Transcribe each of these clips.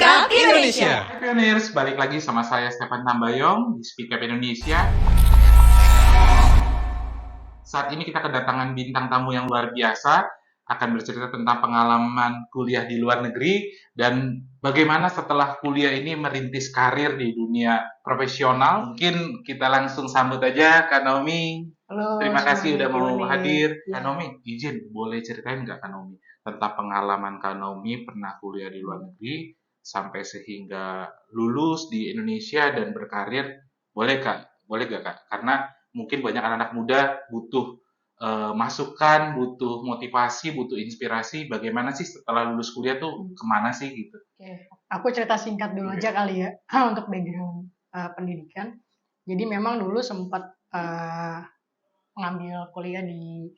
Speak Up Indonesia. Pioneers, balik lagi sama saya Stefan Tambayong di Speak Up Indonesia. Saat ini kita kedatangan bintang tamu yang luar biasa, akan bercerita tentang pengalaman kuliah di luar negeri dan bagaimana setelah kuliah ini merintis karir di dunia profesional. Mungkin kita langsung sambut aja Kak Naomi. Halo, Terima kasih udah mau Assalamualaikum. hadir. Ya. Kak Naomi, izin boleh ceritain nggak Kak Naomi tentang pengalaman Kak Naomi pernah kuliah di luar negeri sampai sehingga lulus di Indonesia dan berkarir? Boleh Kak? Boleh nggak Kak? Karena mungkin banyak anak-anak muda butuh masukan, butuh motivasi, butuh inspirasi. Bagaimana sih setelah lulus kuliah tuh kemana sih gitu? Oke, aku cerita singkat dulu aja kali ya untuk background pendidikan. Jadi memang dulu sempat ngambil kuliah di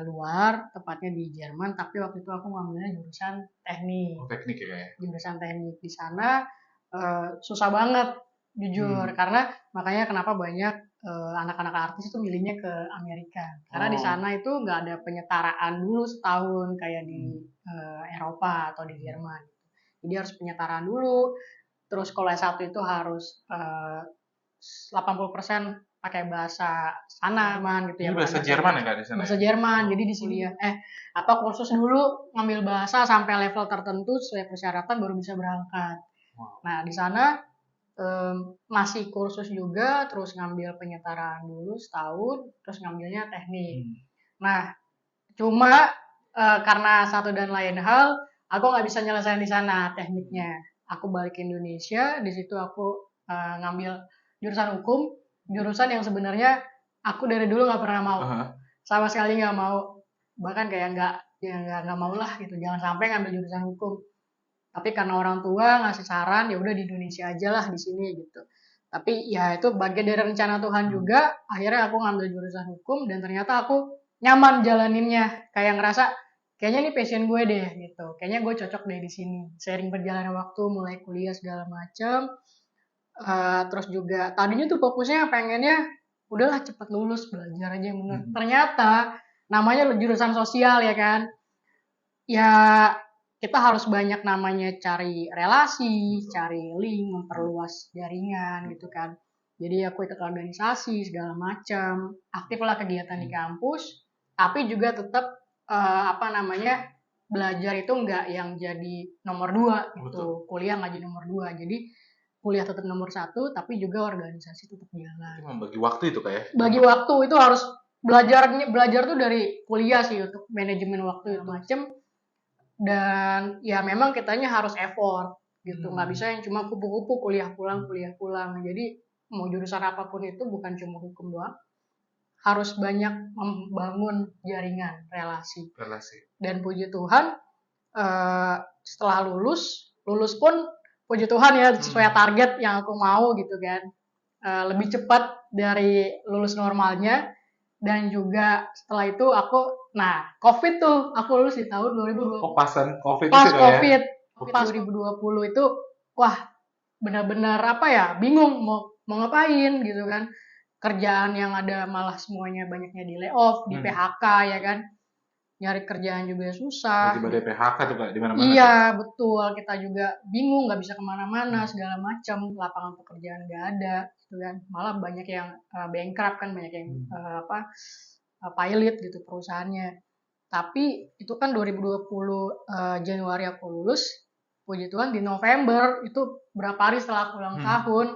luar, tepatnya di Jerman. Tapi waktu itu aku ngambilnya jurusan teknik. Oh, teknik ya? Jurusan teknik di sana susah banget, jujur. Karena makanya kenapa banyak anak-anak artis itu milihnya ke Amerika. Karena di sana itu nggak ada penyetaraan dulu setahun kayak di Eropa atau di Jerman. Jadi harus penyetaraan dulu. Terus kalau S1 itu harus 80% pakai bahasa sana gitu ya. Ini bahasa Jerman ya Kak di sana? Bahasa Jerman. Jadi di sini ya kursus dulu ngambil bahasa sampai level tertentu sesuai persyaratan baru bisa berangkat. Wow. Nah, di sana masih kursus juga, terus ngambil penyetaraan dulu setahun, terus ngambilnya teknik. Nah, cuma karena satu dan lain hal, aku nggak bisa nyelesain di sana tekniknya. Aku balik ke Indonesia, di situ aku ngambil jurusan hukum, jurusan yang sebenarnya aku dari dulu nggak pernah mau, sama sekali nggak mau, bahkan kayak nggak mau lah gitu, jangan sampai ngambil jurusan hukum. Tapi karena orang tua ngasih saran, ya udah di Indonesia aja lah di sini gitu. Tapi ya itu bagian dari rencana Tuhan juga. Akhirnya aku ngambil jurusan hukum dan ternyata aku nyaman jalaninnya. Kayak ngerasa kayaknya ini passion gue deh gitu. Kayaknya gue cocok deh di sini. Seiring berjalannya waktu, mulai kuliah segala macam. Terus juga tadinya tuh fokusnya pengennya udahlah cepet lulus, belajar aja yang bener. Ternyata namanya jurusan sosial ya kan. Ya kita harus banyak namanya cari relasi, cari link, memperluas jaringan gitu kan. Jadi aku ikut organisasi segala macam, aktif lah kegiatan di kampus, tapi juga tetap belajar itu nggak yang jadi nomor 2 gitu. Kuliah nggak jadi nomor 2, jadi kuliah tetap nomor 1, tapi juga organisasi tetap jalan. Itu membagi waktu itu kayak? Bagi waktu itu harus belajar tuh dari kuliah sih untuk manajemen waktu itu macam. Dan ya memang kitanya harus effort gitu, nggak bisa yang cuma kupu-kupu kuliah pulang. Jadi mau jurusan apapun itu bukan cuma hukum doang, harus banyak membangun jaringan relasi. Dan puji Tuhan setelah lulus pun puji Tuhan ya sesuai target yang aku mau gitu kan, lebih cepat dari lulus normalnya. Dan juga setelah itu COVID tuh, aku lulus di tahun 2020. Oh, pasan COVID pas itu COVID, ya? pas 2020 itu, wah benar-benar bingung mau ngapain gitu kan. Kerjaan yang ada malah semuanya banyaknya di layoff, di PHK ya kan. Nyari kerjaan juga susah. Tiba-tiba ada PHK tuh Kak, di mana-mana. Iya, betul. Kita juga bingung, nggak bisa kemana-mana, segala macam. Lapangan pekerjaan nggak ada, gitu kan. Malah banyak yang bankrupt kan, banyak yang pilot gitu perusahaannya. Tapi itu kan 2020 Januari aku lulus. Puji Tuhan di November, itu berapa hari setelah aku ulang tahun,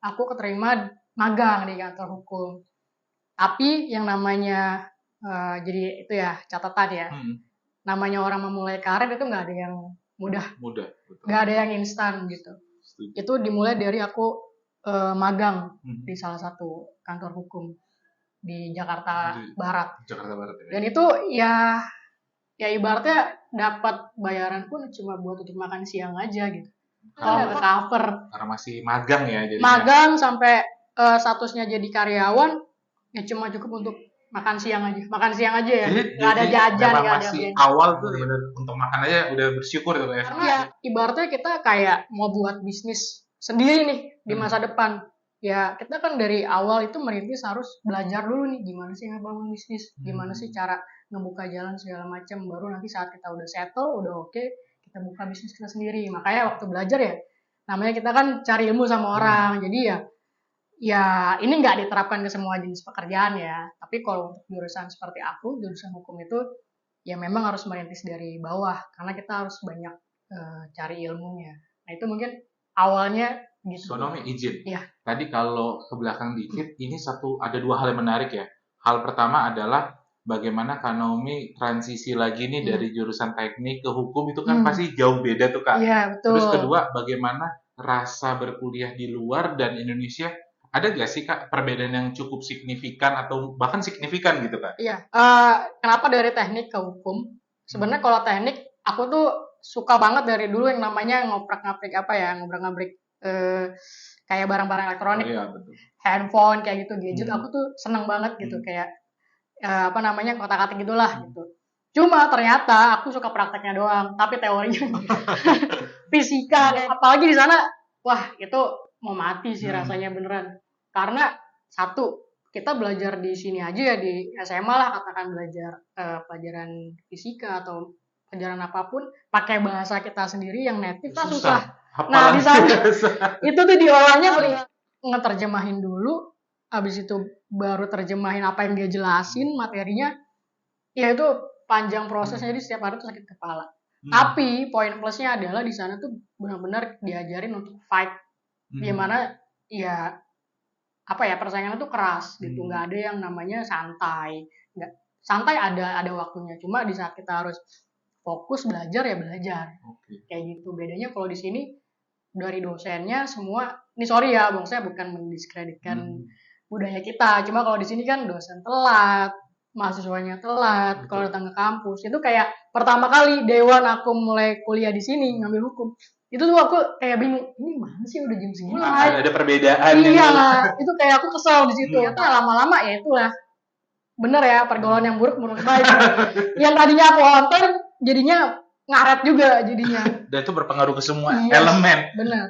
aku keterima magang di kantor hukum. Tapi yang namanya, jadi itu ya catatan ya, namanya orang memulai karir itu nggak ada yang mudah, nggak ada yang instan gitu. Itu dimulai dari aku magang di salah satu kantor hukum di Jakarta Barat. Dan itu ya ibaratnya dapat bayaran pun cuma buat untuk makan siang aja gitu. Kalau nggak cover. Karena masih magang ya jadinya. Magang sampai statusnya jadi karyawan ya cuma cukup untuk makan siang aja ya, nggak ada jajan, nggak ada masih awal tuh bener untuk makan aja udah bersyukur tuh ya. Karena ya ibaratnya kita kayak mau buat bisnis sendiri nih di masa depan. Ya kita kan dari awal itu merintis harus belajar dulu nih gimana sih ngebangun bisnis, gimana sih cara ngebuka jalan segala macam, baru nanti saat kita udah settle, udah oke, kita kita buka bisnis kita sendiri. Makanya waktu belajar ya, namanya kita kan cari ilmu sama orang. Jadi ya ini nggak diterapkan ke semua jenis pekerjaan ya. Tapi kalau untuk jurusan seperti aku, jurusan hukum itu ya memang harus merintis dari bawah karena kita harus banyak cari ilmunya. Nah itu mungkin awalnya gitu. Sonomi izin. Iya. Tadi kalau ke belakang dikit, ini ada dua hal yang menarik ya. Hal pertama adalah bagaimana Kak Naomi transisi lagi nih dari jurusan teknik ke hukum itu kan pasti jauh beda tuh Kak. Iya, betul. Terus kedua, bagaimana rasa berkuliah di luar dan Indonesia, ada gak sih Kak perbedaan yang cukup signifikan atau bahkan signifikan gitu Kak? Iya. Kenapa dari teknik ke hukum? Sebenarnya kalau teknik, aku tuh suka banget dari dulu yang namanya ngobrak-ngabrik kayak barang-barang elektronik, betul. handphone kayak gitu, gadget. Aku tuh seneng banget gitu, kayak kotak-katik gitulah gitu. Cuma ternyata aku suka prakteknya doang, tapi teorinya fisika, apalagi di sana, wah itu mau mati sih rasanya beneran. Karena satu, kita belajar di sini aja ya di SMA lah katakan belajar pelajaran fisika atau pelajaran apapun pakai bahasa kita sendiri yang native kan susah. Nah di sana itu tuh diolahnya ngeterjemahin dulu, habis itu baru terjemahin apa yang dia jelasin materinya, ya itu panjang prosesnya jadi setiap hari tuh sakit kepala. Tapi poin plusnya adalah di sana tuh benar-benar diajarin untuk fight, gimana ya persaingan itu keras gitu, nggak ada yang namanya santai. Nggak santai, ada waktunya, cuma di saat kita harus fokus belajar ya belajar. Kayak gitu bedanya. Kalau di sini dari dosennya semua, ini sorry ya bang, saya bukan mendiskreditkan budaya kita, cuma kalau di sini kan dosen telat, mahasiswanya telat. Kalau datang ke kampus itu kayak pertama kali dewan aku mulai kuliah di sini ngambil hukum, itu tuh aku kayak bingung, ini mana sih udah jam segini ada perbedaan. Iya, itu kayak aku kesel di situ. Ternyata lama-lama ya itulah, bener ya, pergaulan yang buruk menurut baik. Yang tadinya aku nonton jadinya ngaret juga jadinya. Dan itu berpengaruh ke semua elemen. Benar.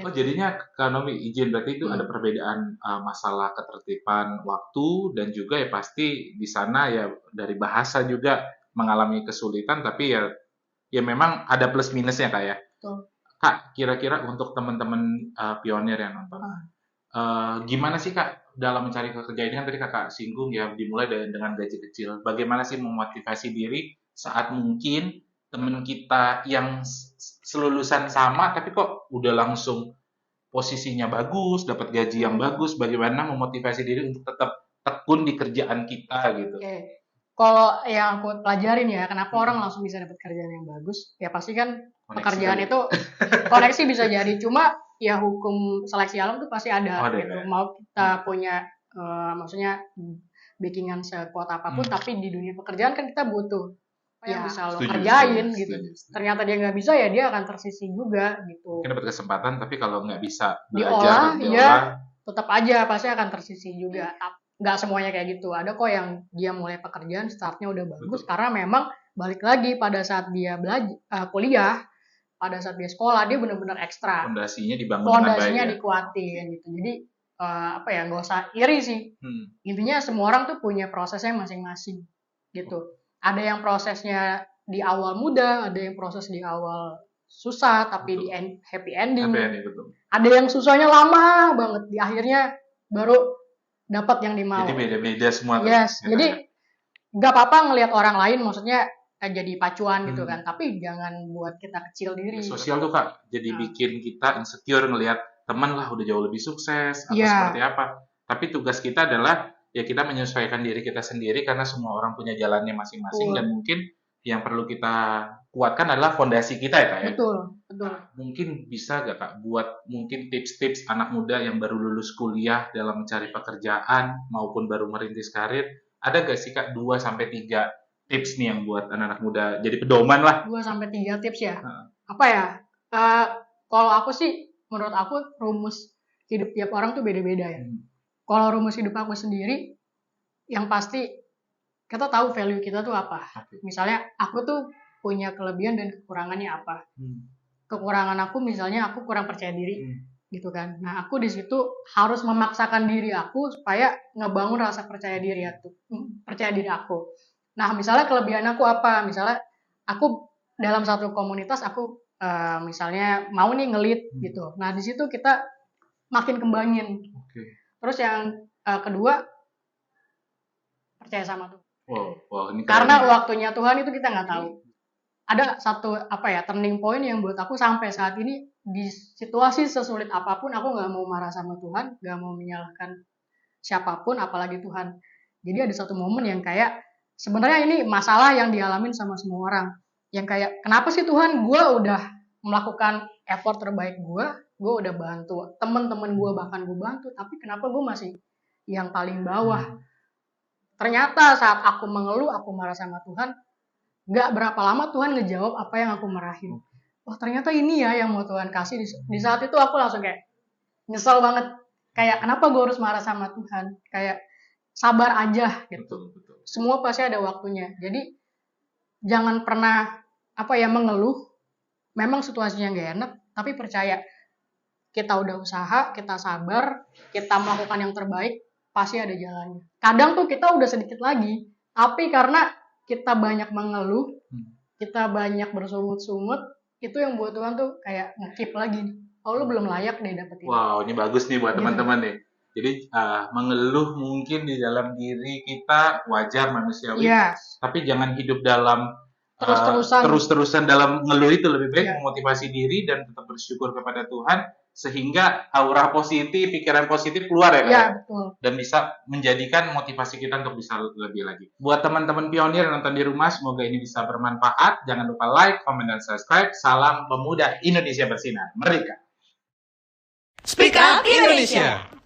Oh jadinya Kak Naomi izin, berarti itu ada perbedaan masalah ketertiban waktu dan juga ya pasti di sana ya dari bahasa juga mengalami kesulitan, tapi ya memang ada plus minusnya Kak ya. Betul. Kak, kira-kira untuk teman-teman pionir yang nonton, gimana sih Kak dalam mencari kerja ini kan tadi Kakak singgung ya dimulai dengan gaji kecil. Bagaimana sih memotivasi diri saat mungkin teman kita yang selulusan sama tapi kok udah langsung posisinya bagus, dapat gaji yang bagus, bagaimana memotivasi diri untuk tetap tekun di kerjaan kita gitu. Kalau yang aku pelajarin ya, kenapa orang langsung bisa dapat kerjaan yang bagus? Ya pasti kan pekerjaan itu koneksi bisa jadi, cuma ya hukum seleksi alam tuh pasti ada gitu. Ya. Mau kita punya maksudnya backingan sekuat apapun, tapi di dunia pekerjaan kan kita butuh yang bisa lo kerjain gitu. Ternyata dia nggak bisa ya dia akan tersisih juga gitu. Mungkin dapat kesempatan tapi kalau nggak bisa belajar ya tetap aja pasti akan tersisih juga. Nggak semuanya kayak gitu. Ada kok yang dia mulai pekerjaan startnya udah bagus. Betul. Karena memang balik lagi pada saat dia belajar kuliah, pada saat dia sekolah dia benar-benar ekstra. Fondasinya dibangun Fondasinya dikuatin gitu. Jadi nggak usah iri sih. Intinya semua orang tuh punya prosesnya masing-masing gitu. Ada yang prosesnya di awal mudah, ada yang proses di awal susah tapi di happy ending. Betul. Ada yang susahnya lama banget, di akhirnya baru dapat yang dimau. Jadi beda-beda semua. Yes, ya, jadi nggak apa-apa ngelihat orang lain, maksudnya jadi pacuan gitu kan, tapi jangan buat kita kecil diri. Sosial tuh Kak, jadi bikin kita insecure ngelihat teman lah udah jauh lebih sukses atau seperti apa. Tapi tugas kita adalah ya kita menyesuaikan diri kita sendiri karena semua orang punya jalannya masing-masing. Dan mungkin yang perlu kita kuatkan adalah fondasi kita ya Kak ya. Betul. Mungkin bisa gak Kak buat mungkin tips-tips anak muda yang baru lulus kuliah dalam mencari pekerjaan maupun baru merintis karir, ada gak sih Kak 2-3 tips nih yang buat anak-anak muda jadi pedoman lah? 2-3 tips ya? Apa ya? Kalau aku sih, menurut aku rumus hidup tiap orang tuh beda-beda ya. Kalau rumus hidup aku sendiri, yang pasti kita tahu value kita tuh apa. Misalnya aku tuh punya kelebihan dan kekurangannya apa. Kekurangan aku misalnya aku kurang percaya diri, gitu kan. Nah aku di situ harus memaksakan diri aku supaya ngebangun rasa percaya diri aku. Nah misalnya kelebihan aku apa? Misalnya aku dalam satu komunitas aku misalnya mau nih ngelit gitu. Nah di situ kita makin kembangin. Terus yang kedua, percaya sama Tuhan. Wow, ini karena waktunya Tuhan itu kita nggak tahu. Ada satu turning point yang buat aku sampai saat ini, di situasi sesulit apapun aku nggak mau marah sama Tuhan, nggak mau menyalahkan siapapun apalagi Tuhan. Jadi ada satu momen yang kayak sebenarnya ini masalah yang dialamin sama semua orang, yang kayak kenapa sih Tuhan, gue udah melakukan effort terbaik gue udah bantu teman-teman gue, bahkan gue bantu, tapi kenapa gue masih yang paling bawah. Ternyata saat aku mengeluh, aku marah sama Tuhan, gak berapa lama Tuhan ngejawab apa yang aku marahin. Wah ternyata ini ya yang mau Tuhan kasih. Di saat itu aku langsung kayak nyesel banget. Kayak kenapa gue harus marah sama Tuhan? Kayak sabar aja gitu. Betul. Semua pasti ada waktunya. Jadi jangan pernah mengeluh. Memang situasinya gak enak, tapi percaya kita udah usaha, kita sabar, kita melakukan yang terbaik, pasti ada jalannya. Kadang tuh kita udah sedikit lagi, tapi karena kita banyak mengeluh, kita banyak bersungut-sungut, itu yang buat Tuhan tuh kayak nge-keep lagi. Oh lu belum layak deh dapetin. Wow, ini bagus nih buat teman-teman nih. Jadi mengeluh mungkin di dalam diri kita wajar, manusiawi, tapi jangan hidup dalam terus-terusan dalam ngeluh. Itu lebih baik memotivasi diri dan tetap bersyukur kepada Tuhan, sehingga aura positif, pikiran positif keluar ya Kak. Iya, betul. Dan bisa menjadikan motivasi kita untuk bisa lebih lagi. Buat teman-teman pionir yang nonton di rumah, semoga ini bisa bermanfaat. Jangan lupa like, comment, dan subscribe. Salam pemuda Indonesia bersinar. Merdeka! Speak Up Indonesia!